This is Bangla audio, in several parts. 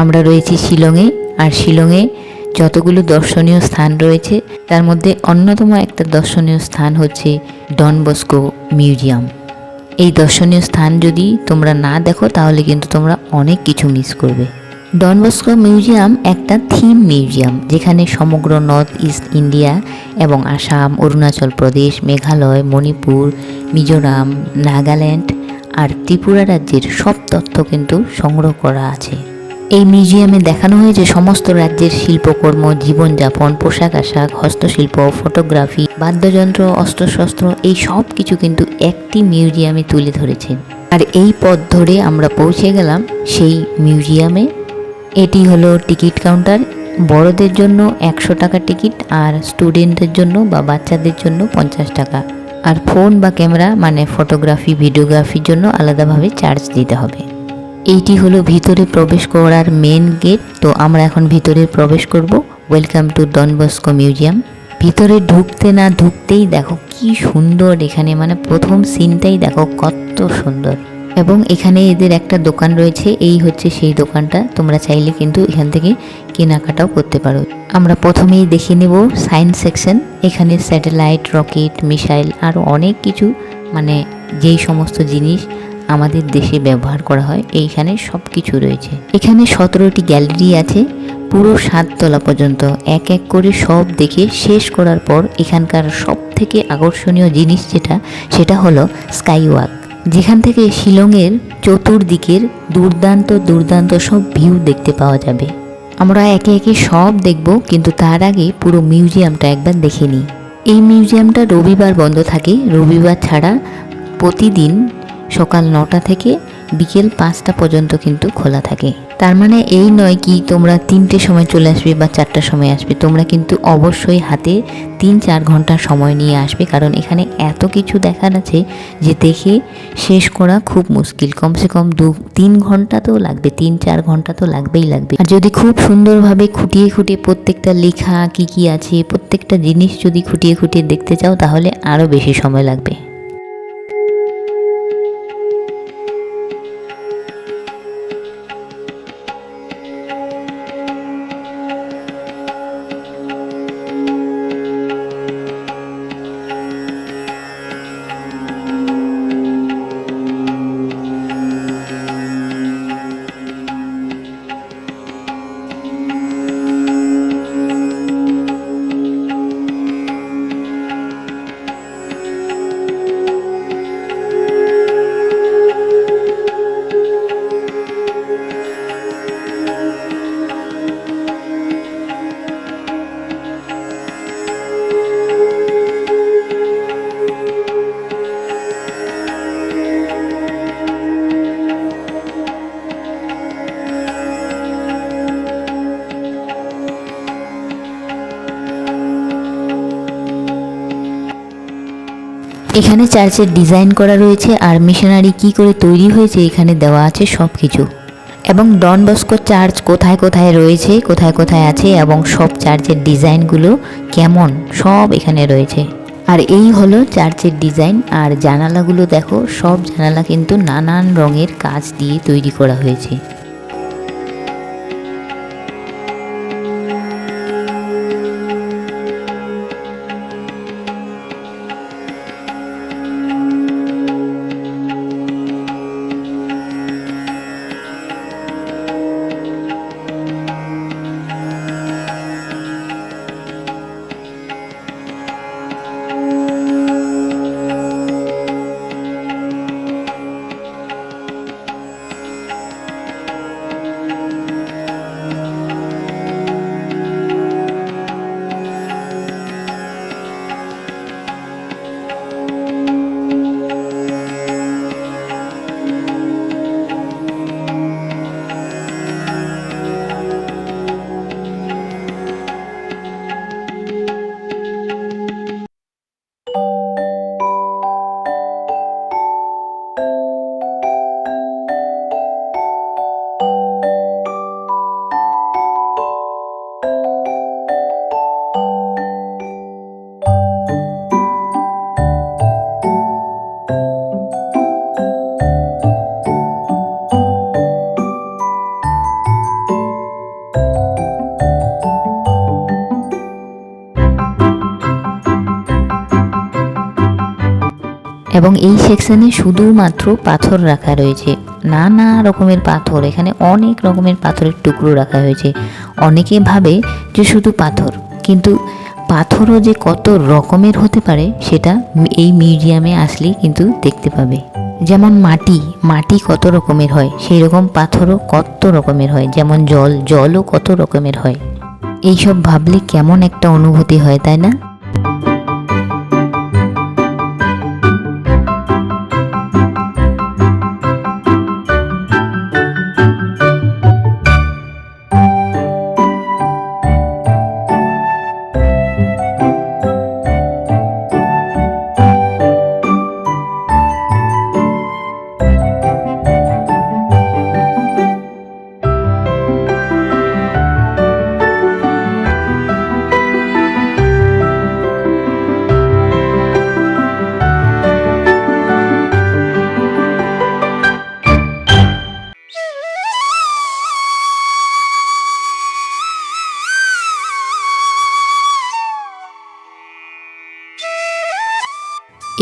আমরা রয়েছি শিলংয়ে, আর শিলংয়ে যতগুলো দর্শনীয় স্থান রয়েছে তার মধ্যে অন্যতম একটা দর্শনীয় স্থান হচ্ছে ডন বস্কো মিউজিয়াম। এই দর্শনীয় স্থান যদি তোমরা না দেখো তাহলে কিন্তু তোমরা অনেক কিছু মিস করবে। ডন বস্কো মিউজিয়াম একটা থিম মিউজিয়াম, যেখানে সমগ্র নর্থ ইস্ট ইন্ডিয়া এবং আসাম, অরুণাচল প্রদেশ, মেঘালয়, মণিপুর, মিজোরাম, নাগাল্যান্ড আর ত্রিপুরা রাজ্যের সব তথ্য কিন্তু সংগ্রহ করা আছে। এই মিউজিয়ামে দেখানো হয়েছে সমস্ত রাজ্যের শিল্পকর্ম, জীবনযাপন, পোশাক আশাক, হস্তশিল্প, ফটোগ্রাফি, বাদ্যযন্ত্র, অস্ত্রশস্ত্র, এই সব কিছু কিন্তু একটি মিউজিয়ামে তুলে ধরেছেন। আর এই পথ ধরে আমরা পৌঁছে গেলাম সেই মিউজিয়ামে। এটি হলো টিকিট কাউন্টার। বড়দের জন্য 100 টাকা টিকিট, আর স্টুডেন্টদের জন্য বা বাচ্চাদের জন্য 50 টাকা। আর ফোন বা ক্যামেরা মানে ফটোগ্রাফি, ভিডিওগ্রাফির জন্য আলাদাভাবে চার্জ দিতে হবে। এইটি হলো ভিতরে প্রবেশ করার মেন গেট। তো আমরা এখন ভিতরে প্রবেশ করব। Welcome to Don Bosco museum. ভিতরে ঢুকতে না ঢুকতেই দেখো কি সুন্দর এখানে, মানে প্রথম সিনটাই দেখো কত সুন্দর। এবং এখানে এদের একটা দোকান রয়েছে, এই হচ্ছে সেই দোকানটা। তোমরা চাইলে কিন্তু এখান থেকে কেনাকাটাও করতে পারো। আমরা প্রথমেই দেখে নেব সায়েন্স সেকশন। এখানে স্যাটেলাইট, রকেট, মিসাইল আরও অনেক কিছু, মানে যেই সমস্ত জিনিস আমাদের দেশে ব্যবহার করা হয় এইখানে সব কিছু রয়েছে। এখানে 17টি গ্যালারি আছে, পুরো 7 তলা পর্যন্ত। এক এক করে সব দেখে শেষ করার পর এখানকার সব থেকে আকর্ষণীয় জিনিস সেটা হলো স্কাই ওয়াক, যেখান থেকে শিলংয়ের চতুর্দিকের দুর্দান্ত সব ভিউ দেখতে পাওয়া যাবে। আমরা একে একে সব দেখব, কিন্তু তার আগে পুরো মিউজিয়ামটা একবার দেখে নিই। এই মিউজিয়ামটা রবিবার বন্ধ থাকে, রবিবার ছাড়া প্রতিদিন সকাল 9টা থেকে বিকেল 5টা পর্যন্ত কিন্তু খোলা থাকে। তার মানে এই নয় কি তোমরা 3টের সময় চলে আসবে বা 4টার সময় আসবে, তোমরা কিন্তু অবশ্যই হাতে 3-4 ঘন্টা সময় নিয়ে আসবে, কারণ এখানে এত কিছু দেখার আছে যে দেখে শেষ করা খুব মুশকিল। কমসে কম 2-3 ঘন্টা তো লাগবে, 3-4 ঘন্টা তো লাগবেই। আর যদি খুব সুন্দরভাবে খুঁটিয়ে প্রত্যেকটা লেখা কি আছে, প্রত্যেকটা জিনিস যদি খুঁটিয়ে দেখতে চাও তাহলে আরও বেশি সময় লাগবে। এখানে চার্চের ডিজাইন করা রয়েছে, আর মিশনারি কি করে তৈরি হয়েছে এখানে দেওয়া আছে সব কিছু। এবং ডন বস্কো চার্চ কোথায় কোথায় রয়েছে, কোথায় আছে, এবং সব চার্চের ডিজাইনগুলো কেমন সব এখানে রয়েছে। আর এই হলো চার্চের ডিজাইন। আর জানালাগুলো দেখো, সব জানালা কিন্তু নানান রঙের কাঁচ দিয়ে তৈরি করা হয়েছে। এবং এই সেকশনে শুধুমাত্র পাথর রাখা রয়েছে, নানা রকমের পাথর। এখানে অনেক রকমের পাথরের টুকরো রাখা হয়েছে। অনেকে ভাবে যে শুধু পাথর, কিন্তু পাথরও যে কত রকমের হতে পারে সেটা এই মিউজিয়ামে আসলেই কিন্তু দেখতে পাবে। যেমন মাটি কত রকমের হয়, সেই রকম পাথরও কত রকমের হয়। যেমন জলও কত রকমের হয়। এইসব ভাবলে কেমন একটা অনুভূতি হয়, তাই না?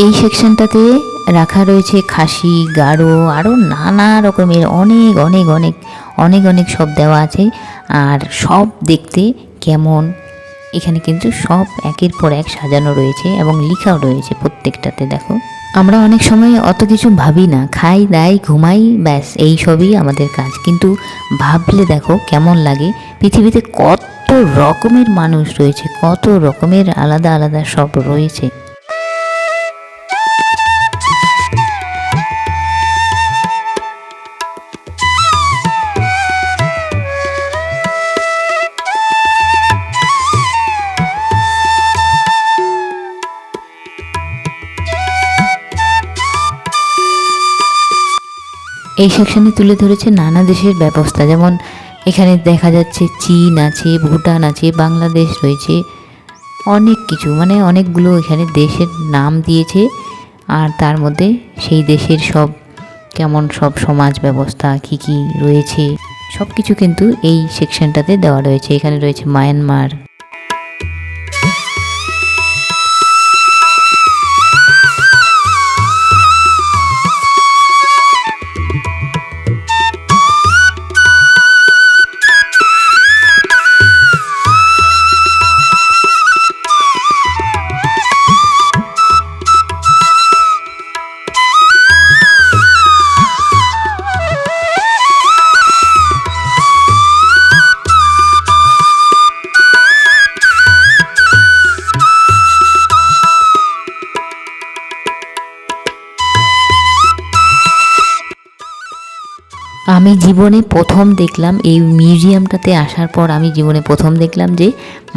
এই সেকশনটাতে রাখা রয়েছে খাসি, গাড়ো, আরও নানা রকমের অনেক অনেক অনেক অনেক অনেক সব দেওয়া আছে। আর সব দেখতে কেমন, এখানে কিন্তু সব একের পর এক সাজানো রয়েছে এবং লেখাও রয়েছে প্রত্যেকটাতে। দেখো, আমরা অনেক সময় অত কিছু ভাবি না, খাই দাই ঘুমাই, ব্যাস এই সবই আমাদের কাজ। কিন্তু ভাবলে দেখো কেমন লাগে, পৃথিবীতে কত রকমের মানুষ রয়েছে, কত রকমের আলাদা আলাদা সব রয়েছে। এই সেকশনে তুলে ধরেছে নানা দেশের ব্যবস্থা। যেমন এখানে দেখা যাচ্ছে চীন আছে, ভুটান আছে, বাংলাদেশ রয়েছে, অনেক কিছু, মানে অনেকগুলো এখানে দেশের নাম দিয়েছে। আর তার মধ্যে সেই দেশের সব কেমন সব সমাজ ব্যবস্থা কী কী রয়েছে সব কিছু কিন্তু এই সেকশনটাতে দেওয়া রয়েছে। এখানে রয়েছে মায়ানমার। আমি জীবনে প্রথম দেখলাম এই মিউজিয়ামটাতে আসার পর, আমি জীবনে প্রথম দেখলাম যে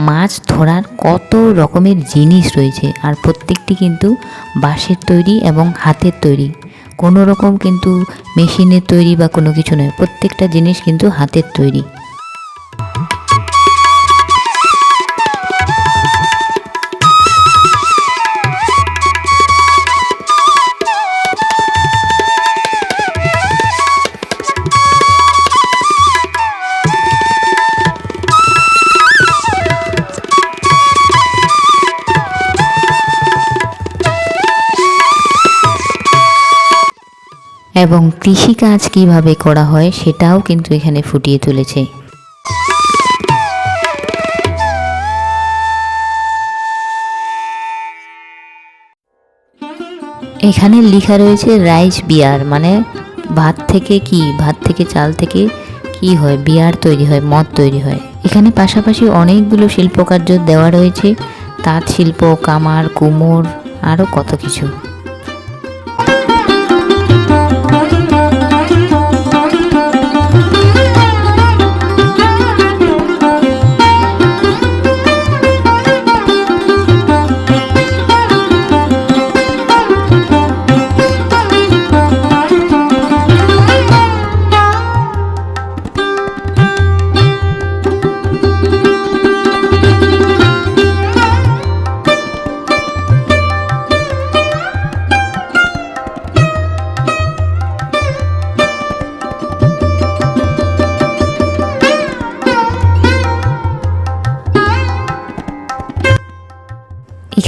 মাছ ধরার কত রকমের জিনিস রয়েছে। আর প্রত্যেকটি কিন্তু বাঁশের তৈরি এবং হাতের তৈরি, কোনো রকম কিন্তু মেশিনের তৈরি বা কোনো কিছু নয়। প্রত্যেকটা জিনিস কিন্তু হাতের তৈরি। এবং কৃষিকাজ কিভাবে করা হয় সেটাও কিন্তু এখানে ফুটিয়ে তুলেছে। এখানে লেখা রয়েছে রাইস বিয়ার, মানে ভাত থেকে চাল থেকে কি হয়, বিয়ার তৈরি হয়, মদ তৈরি হয়। এখানে পাশাপাশি অনেকগুলো শিল্পকার্য দেওয়া রয়েছে, তাঁত শিল্প, কামার, কুমোর, আরও কত কিছু।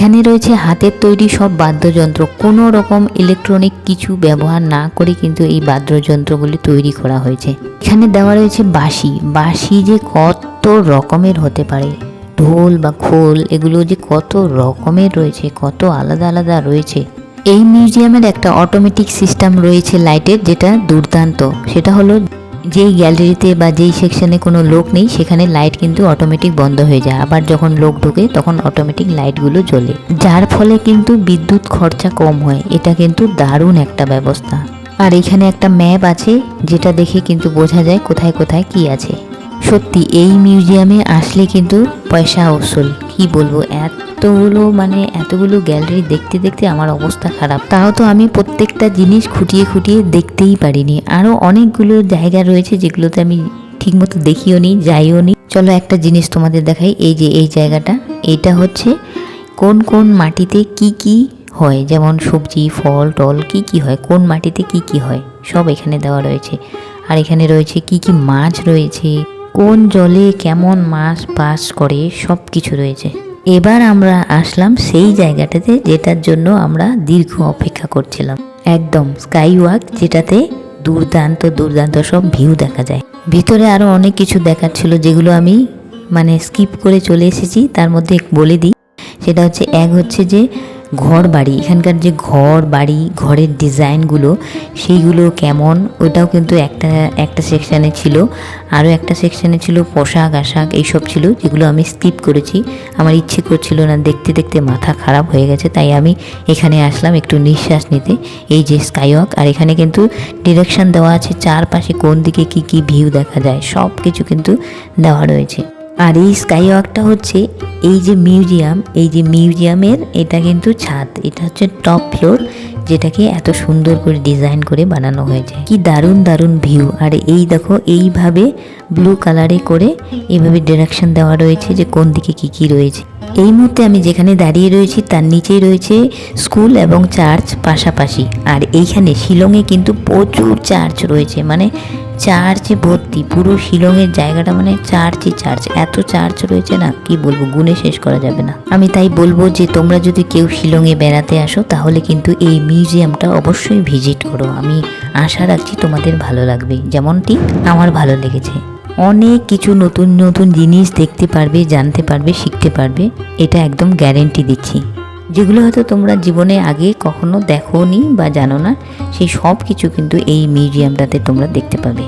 এখানে রয়েছে হাতের তৈরি সব বাদ্যযন্ত্র, কোনো রকম ইলেকট্রনিক কিছু ব্যবহার না করে কিন্তু এই বাদ্যযন্ত্রগুলি তৈরি করা হয়েছে। এখানে দেওয়া রয়েছে বাঁশি। বাঁশি যে কত রকমের হতে পারে, ঢোল বা খোল এগুলো যে কত রকমের রয়েছে, কত আলাদা আলাদা রয়েছে। এই মিউজিয়ামের একটা অটোমেটিক সিস্টেম রয়েছে লাইটের, যেটা দুর্দান্ত। সেটা হলো যেই গ্যালারিতে বা যেই সেকশনে কোনো লোক নেই সেখানে লাইট কিন্তু অটোমেটিক বন্ধ হয়ে যায়, আবার যখন লোক ঢোকে তখন অটোমেটিক লাইটগুলো জ্বলে, যার ফলে কিন্তু বিদ্যুৎ খরচা কম হয়। এটা কিন্তু দারুণ একটা ব্যবস্থা। আর এখানে একটা ম্যাপ আছে, যেটা দেখে কিন্তু বোঝা যায় কোথায় কোথায় কি আছে। সত্যি এই মিউজিয়ামে আসলে কিন্তু পয়সা উসুল, কি বলবো, এতগুলো গ্যালারি দেখতে দেখতে আমার অবস্থা খারাপ। তাও তো আমি প্রত্যেকটা জিনিস খুঁটিয়ে খুঁটিয়ে দেখতেই পারিনি। আরও অনেকগুলো জায়গা রয়েছে যেগুলোতে আমি ঠিকমতো দেখিও নি, যাইও নি। চলো একটা জিনিস তোমাদের দেখাই। এই যে এই জায়গাটা, এটা হচ্ছে কোন কোন মাটিতে কি কি হয়, যেমন সবজি ফল টল কি কি হয়, কোন মাটিতে কি কি হয় সব এখানে দেওয়া রয়েছে। আর এখানে রয়েছে কি কি মাছ রয়েছে, কোন জলে কেমন মাছ বাস করে, সব কিছু রয়েছে। এবার আমরা আসলাম সেই জায়গাটাতে যেটার জন্য আমরা দীর্ঘ অপেক্ষা করছিলাম, একদম স্কাই ওয়াক, যেটাতে দুর্দান্ত দুর্দান্ত সব ভিউ দেখা যায়। ভিতরে আরো অনেক কিছু দেখার ছিল, যেগুলো আমি স্কিপ করে চলে এসেছি। তার মধ্যে বলে দিই, সেটা হচ্ছে এক হচ্ছে যে ঘর বাড়ি, এখানকার যে ঘর বাড়ি ঘরের ডিজাইনগুলো সেইগুলো কেমন, ওটাও কিন্তু একটা সেকশানে ছিল। আরও একটা সেকশানে ছিল পোশাক আশাক এইসব ছিল, যেগুলো আমি স্কিপ করেছি। আমার ইচ্ছে করছিল না, দেখতে দেখতে মাথা খারাপ হয়ে গেছে, তাই আমি এখানে আসলাম একটু নিঃশ্বাস নিতে। এই যে স্কাইওয়াক, আর এখানে কিন্তু ডিরেকশন দেওয়া আছে, চারপাশে কোন দিকে কি কি ভিউ দেখা যায় সব কিছু কিন্তু দেওয়া রয়েছে। আর এই স্কাইওয়াকটা হচ্ছে এই যে মিউজিয়ামের এটা কিন্তু ছাদ, এটা হচ্ছে টপ ফ্লোর, যেটাকে এত সুন্দর করে ডিজাইন করে বানানো হয়েছে। কি দারুণ দারুণ ভিউ। আর এই দেখো এইভাবে ব্লু কালারে করে এইভাবে ডিরেকশন দেওয়া রয়েছে যে কোন দিকে কি কি রয়েছে। এই মুহূর্তে আমি যেখানে দাঁড়িয়ে রয়েছি তার নিচেই রয়েছে স্কুল এবং চার্চ পাশাপাশি। আর এইখানে শিলংয়ে কিন্তু প্রচুর চার্চ রয়েছে, চার্চে ভর্তি, পুরো শিলংয়ের জায়গাটা চার্চই চার্চ, এত চার্চ রয়েছে না, কি বলবো, গুণে শেষ করা যাবে না। আমি তাই বলবো যে তোমরা যদি কেউ শিলংয়ে বেড়াতে আসো তাহলে কিন্তু এই মিউজিয়ামটা অবশ্যই ভিজিট করো। আমি আশা রাখছি তোমাদের ভালো লাগবে, যেমনটি আমার ভালো লেগেছে। অনেক কিছু নতুন নতুন জিনিস দেখতে পারবে, জানতে পারবে, শিখতে পারবে, এটা একদম গ্যারেন্টি দিচ্ছি। যেগুলো হয়তো তোমরা জীবনে আগে কখনো দেখোনি বা জানো না, সেই সব কিছু কিন্তু এই মিউজিয়ামটাতে তোমরা দেখতে পাবে।